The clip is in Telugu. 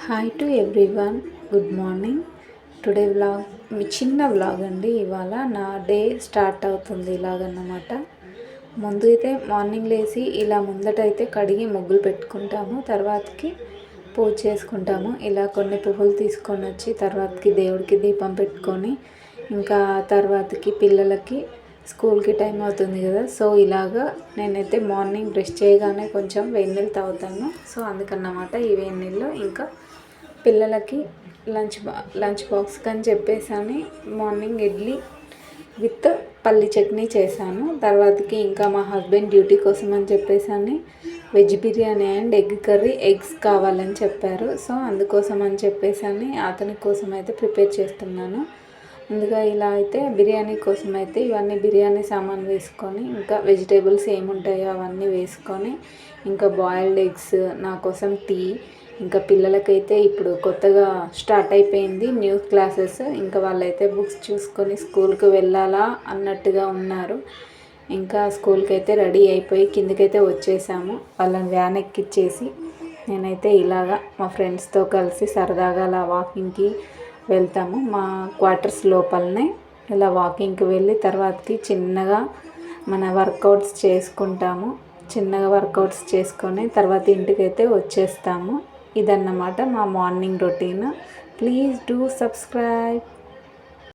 Hi to everyone, good morning. Today vlog మీ చిన్న వ్లాగ్ అండి. ఇవాళ నా డే స్టార్ట్ అవుతుంది ఇలాగన్నమాట. ముందు అయితే మార్నింగ్ లేచి ఇలా ముందటైతే కడిగి ముగ్గులు పెట్టుకుంటాము, తర్వాతకి పూజ చేసుకుంటాము. ఇలా కొన్ని పువ్వులు తీసుకొని వచ్చి తర్వాతకి దేవుడికి దీపం పెట్టుకొని ఇంకా తర్వాతకి పిల్లలకి స్కూల్కి టైం అవుతుంది కదా. సో ఇలాగా నేనైతే మార్నింగ్ బ్రష్ చేయగానే కొంచెం వేడి నీళ్ళు తాగుతాను. సో అందుకన్నమాట ఈ వేడి నీళ్ళు. ఇంకా పిల్లలకి లంచ్ బాక్స్కి అని చెప్పేసి మార్నింగ్ ఇడ్లీ విత్ పల్లి చట్నీ చేశాను. తర్వాతకి ఇంకా మా హస్బెండ్ డ్యూటీ కోసం అని చెప్పేసి veg biryani and egg curry, eggs కావాలని చెప్పారు. సో అందుకోసం అని చెప్పేసి అతని కోసం అయితే ప్రిపేర్ చేస్తున్నాను. ముందుగా ఇలా అయితే బిర్యానీ కోసం అయితే ఇవన్నీ బిర్యానీ సామాన్ వేసుకొని ఇంకా వెజిటేబుల్స్ ఏముంటాయో అవన్నీ వేసుకొని ఇంకా బాయిల్డ్ ఎగ్స్, నా కోసం టీ, ఇంకా పిల్లలకైతే ఇప్పుడు కొత్తగా స్టార్ట్ అయిపోయింది న్యూ క్లాసెస్. ఇంకా వాళ్ళైతే బుక్స్ చూసుకొని స్కూల్కి వెళ్ళాలా అన్నట్టుగా ఉన్నారు. ఇంకా స్కూల్కి అయితే రెడీ అయిపోయి కిందకైతే వచ్చేసాము. వాళ్ళని వ్యాన్ ఎక్కిచ్చేసి నేనైతే ఇలాగా మా ఫ్రెండ్స్తో కలిసి సరదాగా అలా వాకింగ్కి వెళ్తాము. మా క్వార్టర్స్ లోపలనే ఇలా వాకింగ్కి వెళ్ళి తర్వాతకి చిన్నగా మన వర్కౌట్స్ చేసుకుంటాము. చిన్నగా వర్కౌట్స్ చేసుకొని తర్వాత ఇంటికైతే వచ్చేస్తాము. ఇదన్నమాట మా morning routine. Please do subscribe.